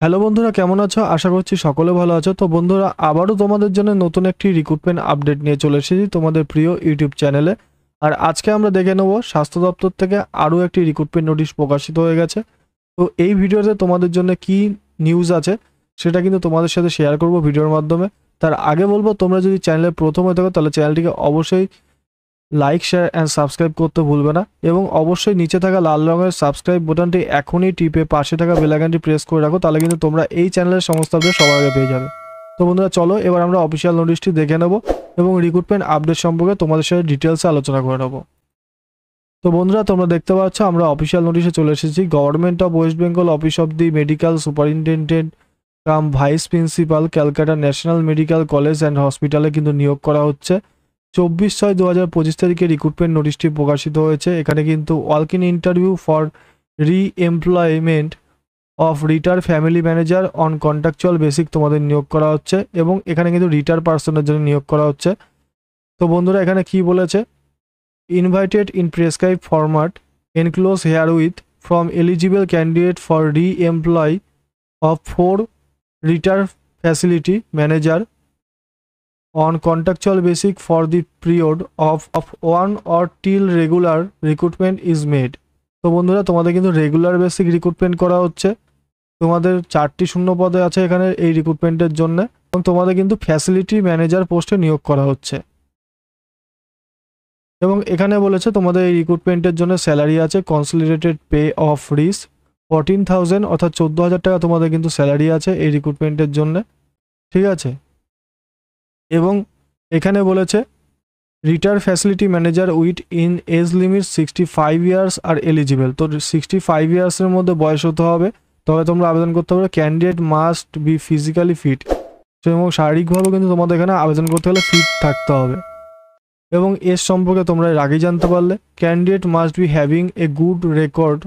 Hello বন্ধুরা, কেমন আছো? আশা করছি সকলে ভালো আছো। তো বন্ধুরা, আবারও তোমাদের জন্য নতুন একটি রিক্রুটমেন্ট আপডেট নিয়ে চলে এসেছি তোমাদের প্রিয় ইউটিউব চ্যানেলে। আর আজকে আমরা দেখে নেব স্বাস্থ্য দপ্তর থেকে আরও একটি রিক্রুটমেন্ট নোটিশ প্রকাশিত হয়ে গেছে। তো এই ভিডিওতে তোমাদের জন্য কি নিউজ আছে সেটা কিন্তু তোমাদের সাথে শেয়ার করব ভিডিওর মাধ্যমে। তার আগে বলবো, তোমরা যদি চ্যানেলে প্রথম হয়ে থাকো তাহলে চ্যানেলটিকে অবশ্যই লাইক, শেয়ার অ্যান্ড সাবস্ক্রাইব করতে ভুলবে না, এবং অবশ্যই নিচে থাকা লাল রঙের সাবস্ক্রাইব বোতামটি এখনই টিপে পাশে থাকা বেল আইকনটি প্রেস করে রাখো, তাহলে কিন্তু তোমরা এই চ্যানেলের সমস্ত আপডেট সবার আগে পেয়ে যাবে। তো বন্ধুরা, চলো এবার আমরা অফিসিয়াল নোটিশটি দেখে নেব এবং রিক্রুটমেন্ট আপডেট সম্পর্কে তোমাদের সাথে ডিটেলসে আলোচনা করে নেব। তো বন্ধুরা, তোমরা দেখতে পাচ্ছ আমরা অফিসিয়াল নোটিশে চলে এসেছি। Government of West Bengal office of the medical superintendent cum vice principal Calcutta national medical college and হসপিটালে কিন্তু নিয়োগ করা হচ্ছে। 24/6/2025 তারিখে রিক্রুটমেন্ট নোটিশটি প্রকাশিত হয়েছে। এখানে কিন্তু walk in interview for re-employment of retire family manager on contractual basic তোমাদের নিয়োগ করা হচ্ছে, এবং এখানে কিন্তু রিটায়ার পার্সনের জন্য নিয়োগ করা হচ্ছে। তো বন্ধুরা, এখানে কি বলেছে, invited in prescribe format enclose here with from eligible candidate for re-employ of 4 retire facility manager on contractual basis for the period of 1 or till regular recruitment is made। তো বন্ধুরা, তোমাদের কিন্তু রেগুলার বেসিক রিক্রুটমেন্ট করা হচ্ছে। তোমাদের 4টি শূন্য পদে আছে এখানে এই রিক্রুটমেন্টের জন্য, এবং তোমাদের কিন্তু ফ্যাসিলিটি ম্যানেজার পোস্টে নিয়োগ করা হচ্ছে। এবং এখানে বলেছে তোমাদের এই রিক্রুটমেন্টের জন্য স্যালারি আছে কনসলিডেটেড পে অফ রিস 14,000, অর্থাৎ 14,000 টাকা তোমাদের কিন্তু স্যালারি আছে এই রিক্রুটমেন্টের জন্য, ঠিক আছে। এবং এখানে বলেছে retire facility manager with in age limit 65 years are eligible. তো 65 ইয়ার্সের মধ্যে বয়স হতে হবে, তবে তোমরা আবেদন করতে পারবে। Candidate must be physically fit, এবং শারীরিকভাবে কিন্তু তোমাদের এখানে আবেদন করতে গেলে ফিট থাকতে হবে। এবং এর সম্পর্কে তোমরা এর আগেই জানতে পারলে, candidate must B having a good record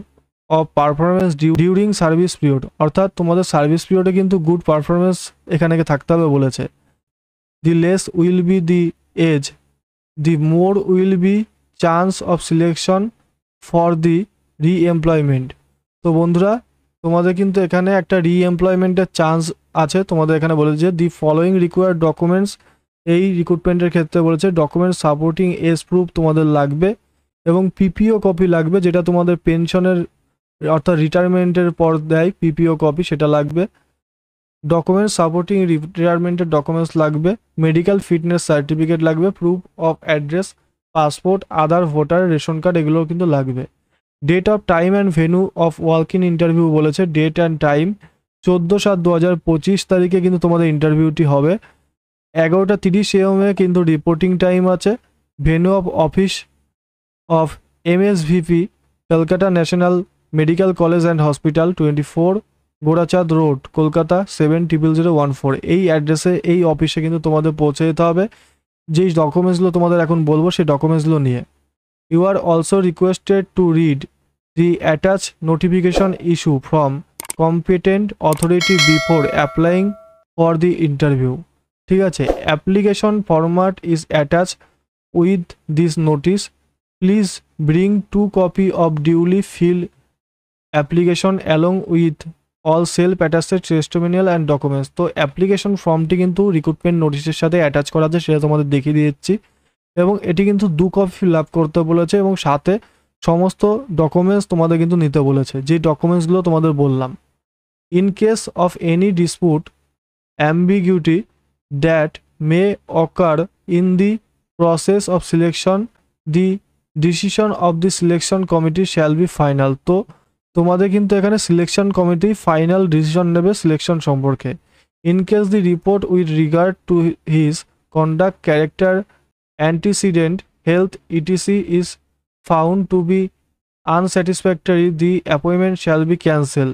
of performance during service period, অর্থাৎ তোমাদের সার্ভিস পিরিয়ডে কিন্তু গুড পারফরমেন্স এখানে থাকতে হবে বলেছে। The less will be the age, the more will be chance of selection for the re-employment। তো বন্ধুরা, তোমাদের কিন্তু এখানে একটা রি-এমপ্লয়মেন্টের চান্স আছে। তোমাদের এখানে বলেছে যে দি ফলোয়িং রিকোয়ার্ড ডকুমেন্টস, এই রিক্রুটমেন্টের ক্ষেত্রে বলেছে ডকুমেন্টস সাপোর্টিং এজ প্রুফ তোমাদের লাগবে, এবং পিপিও কপি লাগবে, যেটা তোমাদের পেনশনের অর্থাৎ রিটায়ারমেন্টের পর দেয় পিপিও কপি, সেটা লাগবে। ডকুমেন্টস সাপোর্টিং রিটায়ারমেন্টের ডকুমেন্টস লাগবে, মেডিকেল ফিটনেস সার্টিফিকেট লাগবে, proof of address, passport, Aadhaar, voter, ration card, এগুলো কিন্তু লাগবে। Date of time and venue of walk in interview বলেছে। ডেট অ্যান্ড টাইম 14/7/2025 তারিখে কিন্তু তোমাদের ইন্টারভিউটি হবে। 11:30 AM কিন্তু রিপোর্টিং টাইম আছে। Venue of office of MSVP Calcutta national medical college and hospital 24 Gorachand road Kolkata 700014। এই অ্যাড্রেসে এই অফিসে কিন্তু তোমাদের পৌঁছে যেতে হবে। যেই ডকুমেন্টসগুলো তোমাদের এখন বলবো সেই ডকুমেন্টসগুলো নিয়ে। You are also requested to read the attach notification issue from competent authority before applying for the interview, ঠিক আছে। Application format is attach with this notice. Please bring 2 copy of duly fill application along with all self attached testimonial and documents. তো application ফর্মটি কিন্তু recruitment নোটিশের সাথে attach করা আছে, সেটা তোমাদের দেখিয়ে দিচ্ছি। এবং এটি কিন্তু 2 কপি ফিল আপ করতে বলেছে, এবং সাথে সমস্ত ডকুমেন্টস তোমাদের কিন্তু নিতে বলেছে, যে ডকুমেন্টসগুলো তোমাদের বললাম। In case of any dispute ambiguity that may occur in the process of selection, the decision of the selection committee shall be final. তো তোমাদের কিন্তু এখানে সিলেকশন কমিটি ফাইনাল ডিসিশন নেবে সিলেকশন সম্পর্কে। In case the report with regard to his conduct, character, antecedent, health etc is found to be unsatisfactory, the appointment shall be cancel.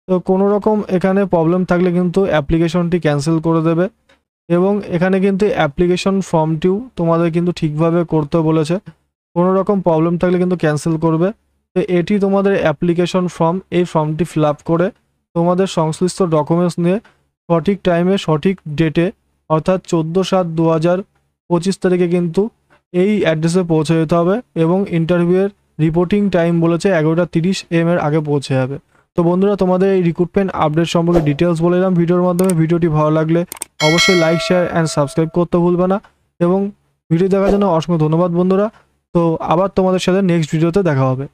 তো কোনো রকম এখানে প্রবলেম থাকলে কিন্তু অ্যাপ্লিকেশনটি ক্যান্সেল করে দেবে। এবং এখানে কিন্তু অ্যাপ্লিকেশন ফর্মটিও তোমাদের কিন্তু ঠিকভাবে করতে বলেছে। কোনো রকম প্রবলেম থাকলে কিন্তু ক্যান্সেল করবে। তো এটি তোমাদের অ্যাপ্লিকেশন ফর্ম। এই ফর্মটি ফিল আপ করে তোমাদের সংশ্লিষ্ট ডকুমেন্টস নিয়ে সঠিক টাইমে সঠিক ডেটে, অর্থাৎ 14/7/2025 তারিখে কিন্তু এই অ্যাড্রেসে পৌঁছে যেতে হবে। এবং ইন্টারভিউয়ের রিপোর্টিং টাইম বলেছে 11:30 AM এর আগে পৌঁছে যাবে। তো বন্ধুরা, তোমাদের এই রিক্রুটমেন্ট আপডেট সম্পর্কে ডিটেলস বলে দিলাম ভিডিওর মাধ্যমে। ভিডিওটি ভালো লাগলে অবশ্যই লাইক, শেয়ার অ্যান্ড সাবস্ক্রাইব করতে ভুলবে না, এবং ভিডিও দেখার জন্য অসংখ্য ধন্যবাদ বন্ধুরা। তো আবার তোমাদের সাথে নেক্সট ভিডিওতে দেখা হবে।